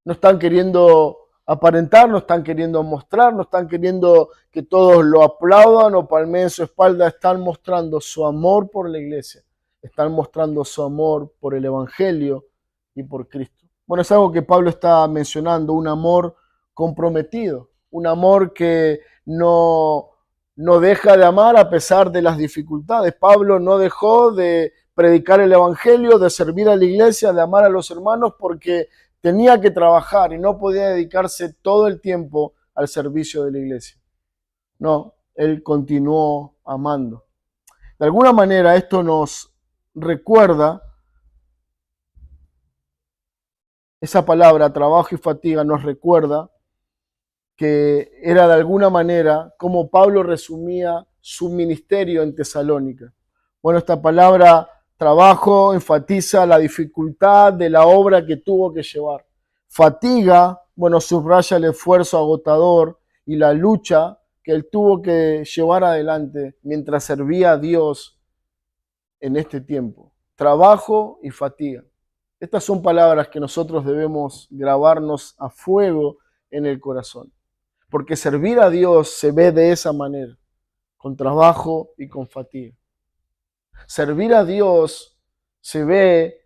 No están queriendo aparentar, no están queriendo mostrar, no están queriendo que todos lo aplaudan o palmeen su espalda, están mostrando su amor por la iglesia, están mostrando su amor por el Evangelio y por Cristo. Bueno, es algo que Pablo está mencionando, un amor comprometido, un amor que no deja de amar a pesar de las dificultades. Pablo no dejó de predicar el Evangelio, de servir a la iglesia, de amar a los hermanos, porque tenía que trabajar y no podía dedicarse todo el tiempo al servicio de la iglesia. No, él continuó amando. De alguna manera esto nos recuerda, esa palabra, trabajo y fatiga, nos recuerda que era de alguna manera como Pablo resumía su ministerio en Tesalónica. Bueno, esta palabra trabajo enfatiza la dificultad de la obra que tuvo que llevar. Fatiga, bueno, subraya el esfuerzo agotador y la lucha que él tuvo que llevar adelante mientras servía a Dios en este tiempo. Trabajo y fatiga. Estas son palabras que nosotros debemos grabarnos a fuego en el corazón. Porque servir a Dios se ve de esa manera, con trabajo y con fatiga. Servir a Dios se ve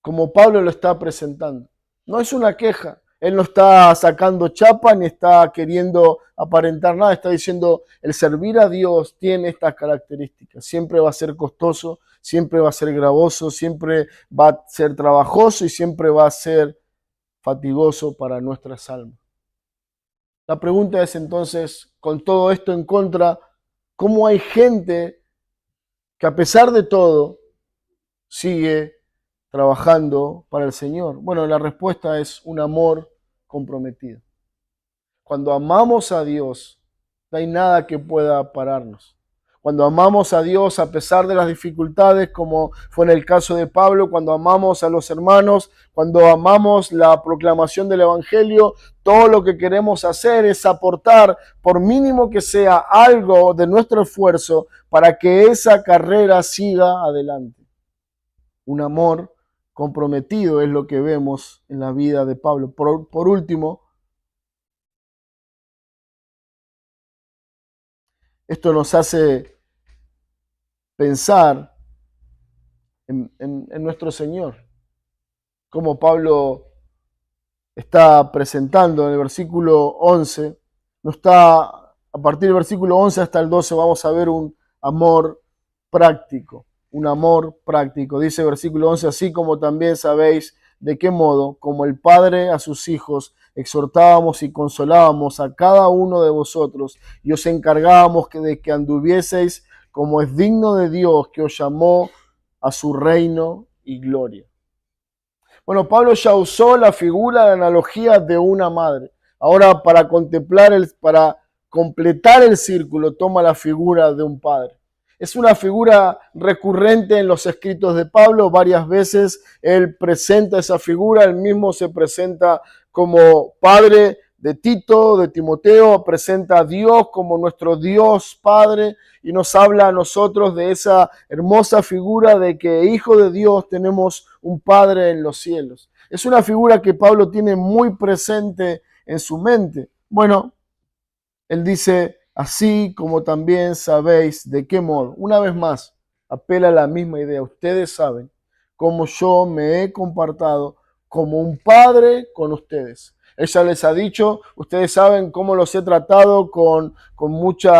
como Pablo lo está presentando. No es una queja. Él no está sacando chapa ni está queriendo aparentar nada. Está diciendo, el servir a Dios tiene estas características. Siempre va a ser costoso, siempre va a ser gravoso, siempre va a ser trabajoso y siempre va a ser fatigoso para nuestras almas. La pregunta es entonces, con todo esto en contra, ¿cómo hay gente que a pesar de todo sigue trabajando para el Señor? Bueno, la respuesta es un amor comprometido. Cuando amamos a Dios, no hay nada que pueda pararnos. Cuando amamos a Dios a pesar de las dificultades, como fue en el caso de Pablo, cuando amamos a los hermanos, cuando amamos la proclamación del Evangelio, todo lo que queremos hacer es aportar, por mínimo que sea, algo de nuestro esfuerzo para que esa carrera siga adelante. Un amor comprometido es lo que vemos en la vida de Pablo. Por último, Esto nos hace pensar en nuestro Señor, como Pablo está presentando en el versículo 11, no está, a partir del versículo 11 hasta el 12 vamos a ver un amor práctico, un amor práctico. Dice el versículo 11, así como también sabéis de qué modo, como el Padre a sus hijos, exhortábamos y consolábamos a cada uno de vosotros y os encargábamos de que anduvieseis como es digno de Dios que os llamó a su reino y gloria. Bueno, Pablo ya usó la figura, la analogía de una madre. Ahora para para completar el círculo, toma la figura de un padre. Es una figura recurrente en los escritos de Pablo. Varias veces él presenta esa figura, él mismo se presenta como padre de Tito, de Timoteo, presenta a Dios como nuestro Dios Padre y nos habla a nosotros de esa hermosa figura de que hijo de Dios tenemos un Padre en los cielos. Es una figura que Pablo tiene muy presente en su mente. Bueno, él dice, así como también sabéis de qué modo. Una vez más, apela a la misma idea. Ustedes saben cómo yo me he comportado como un padre con ustedes. Ella les ha dicho, ustedes saben cómo los he tratado con mucho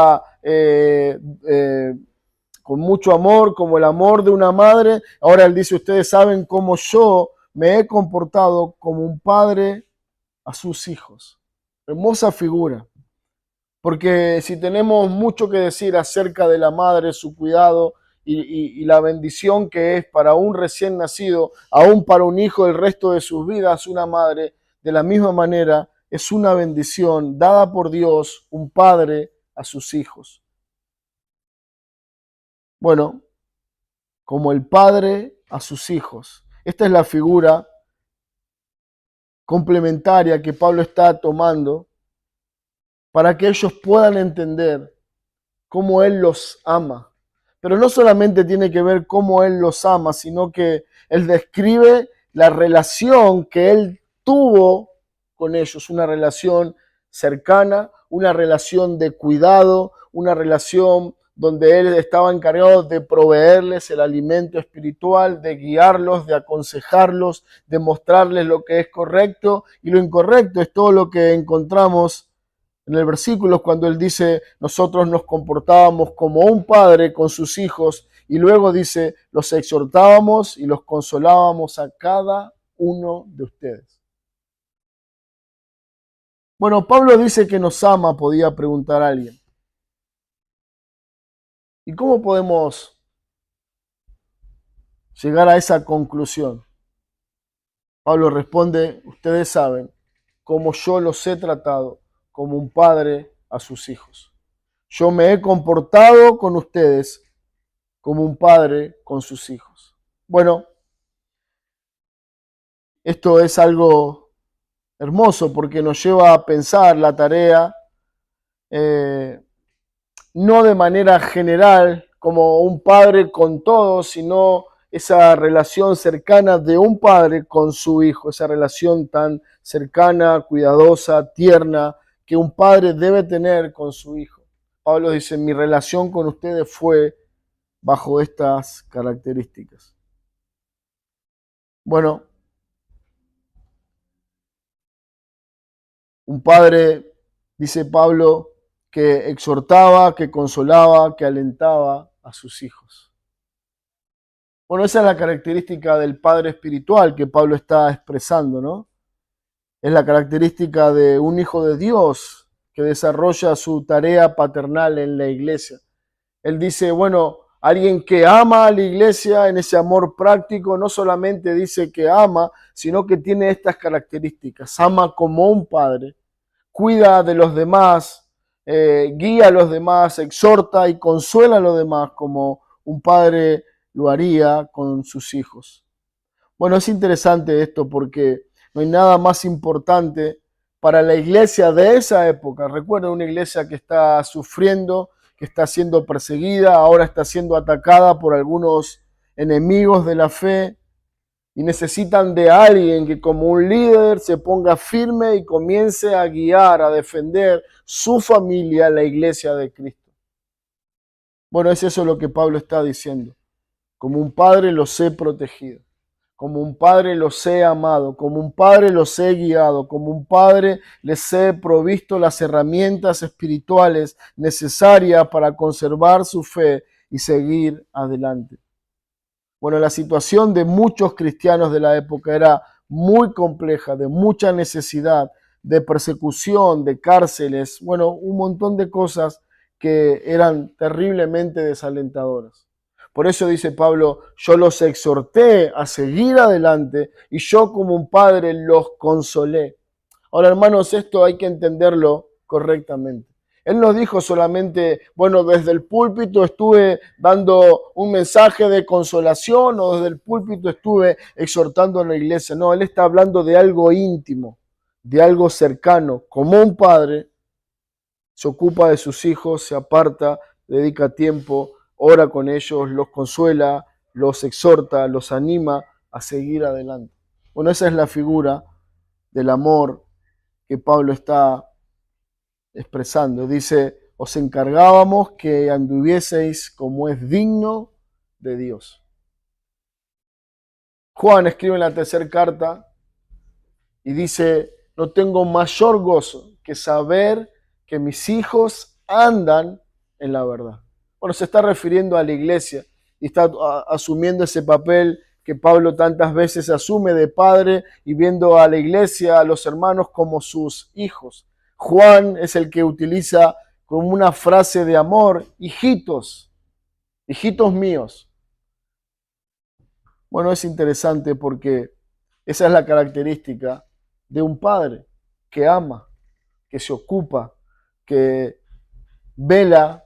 amor, como el amor de una madre. Ahora él dice, ustedes saben cómo yo me he comportado como un padre a sus hijos. Hermosa figura. Porque si tenemos mucho que decir acerca de la madre, su cuidado y la bendición que es para un recién nacido, aún para un hijo el resto de sus vidas, una madre, de la misma manera, es una bendición dada por Dios, un padre a sus hijos. Bueno, como el padre a sus hijos. Esta es la figura complementaria que Pablo está tomando para que ellos puedan entender cómo Él los ama. Pero no solamente tiene que ver cómo Él los ama, sino que Él describe la relación que Él tuvo con ellos, una relación cercana, una relación de cuidado, una relación donde Él estaba encargado de proveerles el alimento espiritual, de guiarlos, de aconsejarlos, de mostrarles lo que es correcto y lo incorrecto. Es todo lo que encontramos en el versículo cuando él dice, nosotros nos comportábamos como un padre con sus hijos, y luego dice, los exhortábamos y los consolábamos a cada uno de ustedes. Bueno, Pablo dice que nos ama, podía preguntar a alguien. ¿Y cómo podemos llegar a esa conclusión? Pablo responde, ustedes saben cómo yo los he tratado como un padre a sus hijos. Yo me he comportado con ustedes como un padre con sus hijos. Bueno, esto es algo hermoso porque nos lleva a pensar la tarea no de manera general como un padre con todos, sino esa relación cercana de un padre con su hijo, esa relación tan cercana, cuidadosa, tierna, que un padre debe tener con su hijo. Pablo dice, mi relación con ustedes fue bajo estas características. Bueno, un padre, dice Pablo, que exhortaba, que consolaba, que alentaba a sus hijos. Bueno, esa es la característica del padre espiritual que Pablo está expresando, ¿no? Es la característica de un hijo de Dios que desarrolla su tarea paternal en la iglesia. Él dice, bueno, alguien que ama a la iglesia en ese amor práctico, no solamente dice que ama, sino que tiene estas características. Ama como un padre, cuida de los demás, guía a los demás, exhorta y consuela a los demás como un padre lo haría con sus hijos. Bueno, es interesante esto porque no hay nada más importante para la iglesia de esa época. Recuerden, una iglesia que está sufriendo, que está siendo perseguida, ahora está siendo atacada por algunos enemigos de la fe y necesitan de alguien que como un líder se ponga firme y comience a guiar, a defender su familia, la iglesia de Cristo. Bueno, es eso lo que Pablo está diciendo. Como un padre los he protegido, como un padre los he amado, como un padre los he guiado, como un padre les he provisto las herramientas espirituales necesarias para conservar su fe y seguir adelante. Bueno, la situación de muchos cristianos de la época era muy compleja, de mucha necesidad, de persecución, de cárceles, bueno, un montón de cosas que eran terriblemente desalentadoras. Por eso dice Pablo, yo los exhorté a seguir adelante y yo como un padre los consolé. Ahora, hermanos, esto hay que entenderlo correctamente. Él no dijo solamente, bueno, desde el púlpito estuve dando un mensaje de consolación o desde el púlpito estuve exhortando a la iglesia. No, él está hablando de algo íntimo, de algo cercano. Como un padre se ocupa de sus hijos, se aparta, dedica tiempo, ora con ellos, los consuela, los exhorta, los anima a seguir adelante. Bueno, esa es la figura del amor que Pablo está expresando. Dice, os encargábamos que anduvieseis como es digno de Dios. Juan escribe en la tercera carta y dice, no tengo mayor gozo que saber que mis hijos andan en la verdad. Bueno, se está refiriendo a la iglesia y está asumiendo ese papel que Pablo tantas veces asume de padre y viendo a la iglesia, a los hermanos como sus hijos. Juan es el que utiliza como una frase de amor, hijitos, hijitos míos. Bueno, es interesante porque esa es la característica de un padre que ama, que se ocupa, que vela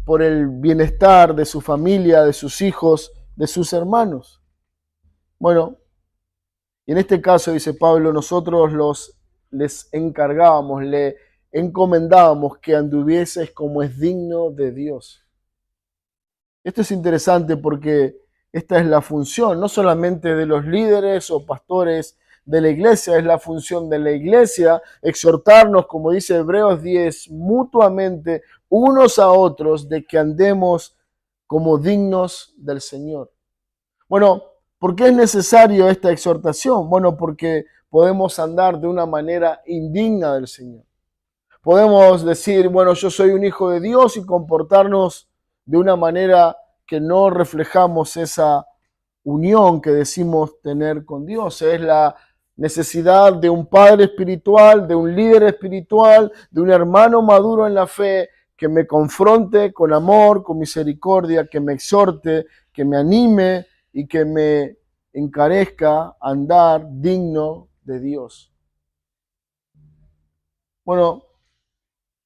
por el bienestar de su familia, de sus hijos, de sus hermanos. Bueno, y en este caso, dice Pablo, nosotros les encargábamos, le encomendábamos que anduvieses como es digno de Dios. Esto es interesante porque esta es la función, no solamente de los líderes o pastores de la iglesia, es la función de la iglesia exhortarnos, como dice Hebreos 10, mutuamente unos a otros de que andemos como dignos del Señor. Bueno, ¿por qué es necesario esta exhortación? Bueno, porque podemos andar de una manera indigna del Señor. Podemos decir, bueno, yo soy un hijo de Dios y comportarnos de una manera que no reflejamos esa unión que decimos tener con Dios. Es la necesidad de un padre espiritual, de un líder espiritual, de un hermano maduro en la fe que me confronte con amor, con misericordia, que me exhorte, que me anime y que me encarezca a andar digno de Dios. Bueno,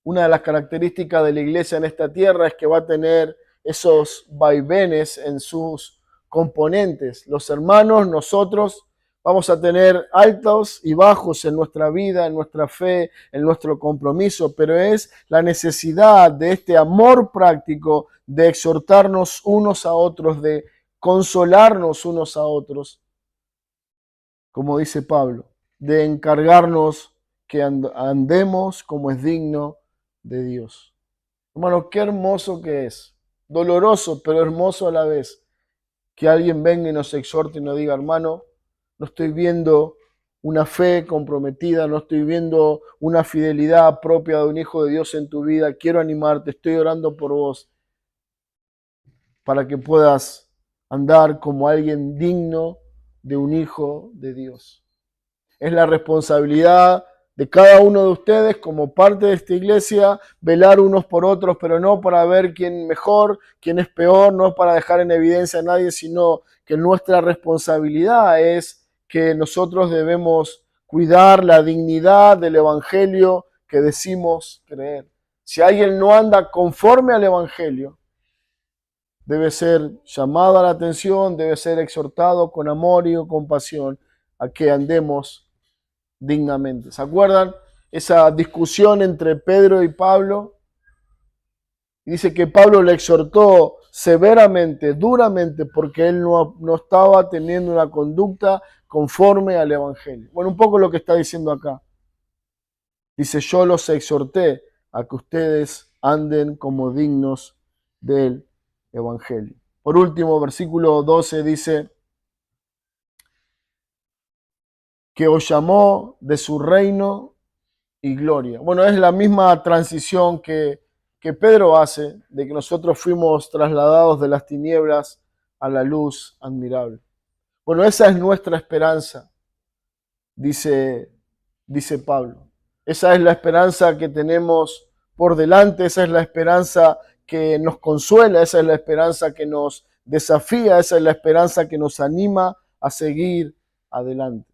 una de las características de la iglesia en esta tierra es que va a tener esos vaivenes en sus componentes. Los hermanos, nosotros, vamos a tener altos y bajos en nuestra vida, en nuestra fe, en nuestro compromiso, pero es la necesidad de este amor práctico, de exhortarnos unos a otros, de consolarnos unos a otros, como dice Pablo, de encargarnos que andemos como es digno de Dios. Hermano, qué hermoso que es, doloroso, pero hermoso a la vez, que alguien venga y nos exhorte y nos diga, hermano, no estoy viendo una fe comprometida, no estoy viendo una fidelidad propia de un hijo de Dios en tu vida, quiero animarte, estoy orando por vos, para que puedas andar como alguien digno de un hijo de Dios. Es la responsabilidad de cada uno de ustedes como parte de esta iglesia, velar unos por otros, pero no para ver quién mejor, quién es peor, no para dejar en evidencia a nadie, sino que nuestra responsabilidad es que nosotros debemos cuidar la dignidad del evangelio que decimos creer. Si alguien no anda conforme al evangelio, debe ser llamado a la atención, debe ser exhortado con amor y compasión a que andemos dignamente. ¿Se acuerdan? Esa discusión entre Pedro y Pablo. Dice que Pablo le exhortó severamente, duramente, porque él no estaba teniendo una conducta conforme al Evangelio. Bueno, un poco lo que está diciendo acá. Dice, yo los exhorté a que ustedes anden como dignos del evangelio. Por último, versículo 12 dice que os llamó de su reino y gloria. Bueno, es la misma transición que Pedro hace, de que nosotros fuimos trasladados de las tinieblas a la luz admirable. Bueno, esa es nuestra esperanza, dice Pablo. Esa es la esperanza que tenemos por delante, esa es la esperanza que nos consuela, esa es la esperanza que nos desafía, esa es la esperanza que nos anima a seguir adelante.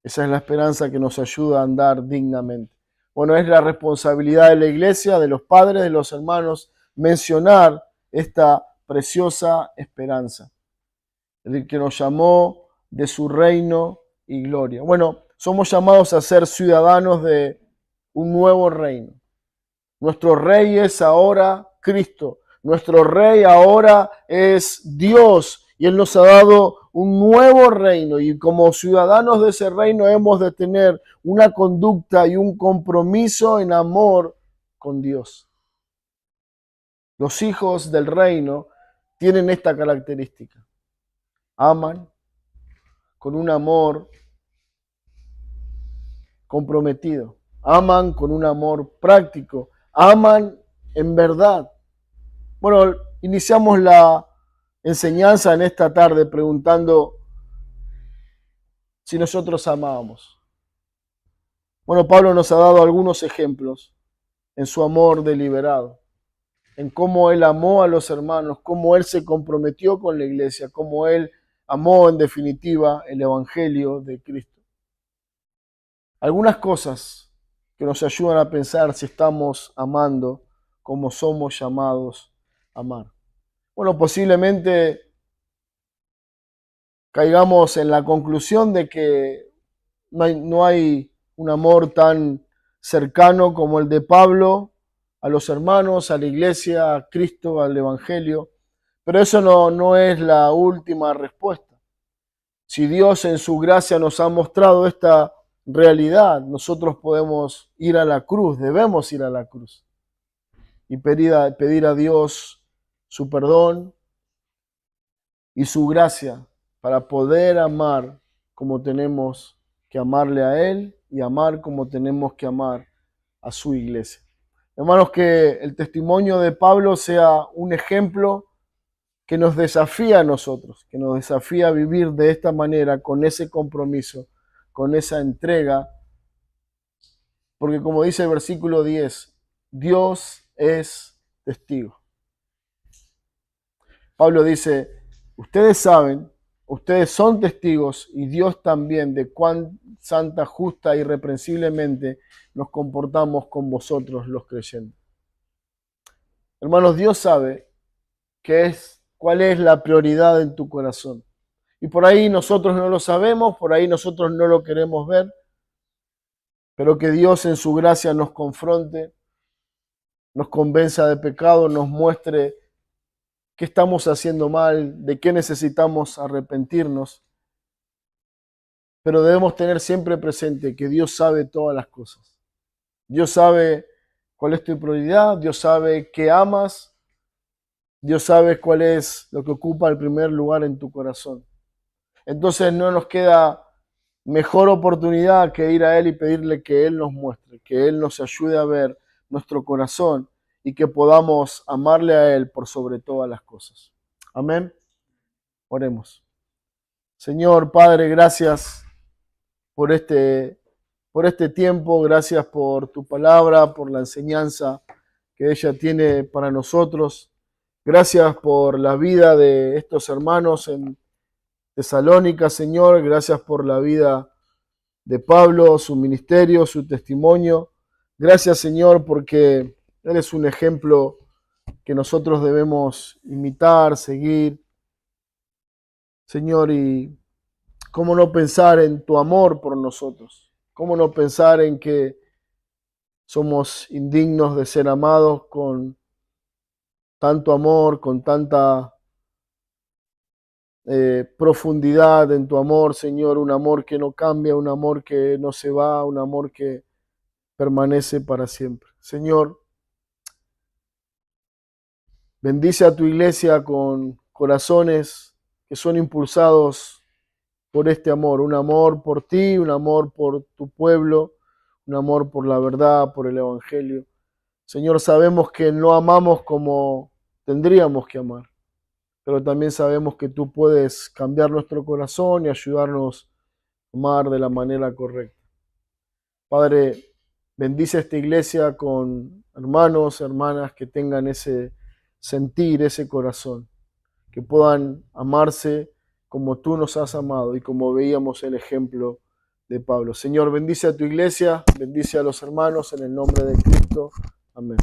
Esa es la esperanza que nos ayuda a andar dignamente. Bueno, es la responsabilidad de la iglesia, de los padres, de los hermanos, mencionar esta preciosa esperanza, el que nos llamó de su reino y gloria. Bueno, somos llamados a ser ciudadanos de un nuevo reino. Nuestro rey es ahora Cristo. Nuestro rey ahora es Dios y Él nos ha dado un nuevo reino y como ciudadanos de ese reino hemos de tener una conducta y un compromiso en amor con Dios. Los hijos del reino tienen esta característica. Aman con un amor comprometido. Aman con un amor práctico. Aman en verdad. Bueno, iniciamos la enseñanza en esta tarde preguntando si nosotros amábamos. Bueno, Pablo nos ha dado algunos ejemplos en su amor deliberado, en cómo él amó a los hermanos, cómo él se comprometió con la iglesia, cómo él amó en definitiva el evangelio de Cristo. Algunas cosas que nos ayudan a pensar si estamos amando como somos llamados a amar. Bueno, posiblemente caigamos en la conclusión de que no hay un amor tan cercano como el de Pablo a los hermanos, a la iglesia, a Cristo, al evangelio. Pero eso no es la última respuesta. Si Dios en su gracia nos ha mostrado esta realidad, nosotros podemos ir a la cruz, debemos ir a la cruz y pedir a Dios su perdón y su gracia para poder amar como tenemos que amarle a Él y amar como tenemos que amar a su iglesia. Hermanos, que el testimonio de Pablo sea un ejemplo que nos desafía a nosotros, que nos desafía a vivir de esta manera, con ese compromiso, con esa entrega, porque como dice el versículo 10, Dios es testigo. Pablo dice, ustedes saben, ustedes son testigos y Dios también de cuán santa, justa y irreprensiblemente nos comportamos con vosotros los creyentes. Hermanos, Dios sabe cuál es la prioridad en tu corazón. Y por ahí nosotros no lo sabemos, por ahí nosotros no lo queremos ver, pero que Dios en su gracia nos confronte, nos convenza de pecado, nos muestre qué estamos haciendo mal, de qué necesitamos arrepentirnos. Pero debemos tener siempre presente que Dios sabe todas las cosas. Dios sabe cuál es tu prioridad, Dios sabe qué amas, Dios sabe cuál es lo que ocupa el primer lugar en tu corazón. Entonces no nos queda mejor oportunidad que ir a Él y pedirle que Él nos muestre, que Él nos ayude a ver nuestro corazón y que podamos amarle a Él por sobre todas las cosas. Amén. Oremos. Señor Padre, gracias por este tiempo, gracias por tu palabra, por la enseñanza que ella tiene para nosotros. Gracias por la vida de estos hermanos en Tesalónica, Señor. Gracias por la vida de Pablo, su ministerio, su testimonio. Gracias, Señor, porque eres un ejemplo que nosotros debemos imitar, seguir. Señor, y cómo no pensar en tu amor por nosotros. Cómo no pensar en que somos indignos de ser amados con tanto amor, con tanta profundidad en tu amor, Señor, un amor que no cambia, un amor que no se va, un amor que permanece para siempre. Señor, Bendice a tu iglesia con corazones que son impulsados por este amor, un amor por ti, un amor por tu pueblo, un amor por la verdad, por el Evangelio. Señor, sabemos que no amamos como tendríamos que amar, pero también sabemos que tú puedes cambiar nuestro corazón y ayudarnos a amar de la manera correcta. Padre, bendice a esta iglesia con hermanos, hermanas que tengan ese sentir, ese corazón, que puedan amarse como tú nos has amado y como veíamos el ejemplo de Pablo. Señor, bendice a tu iglesia, bendice a los hermanos en el nombre de Cristo. Amén.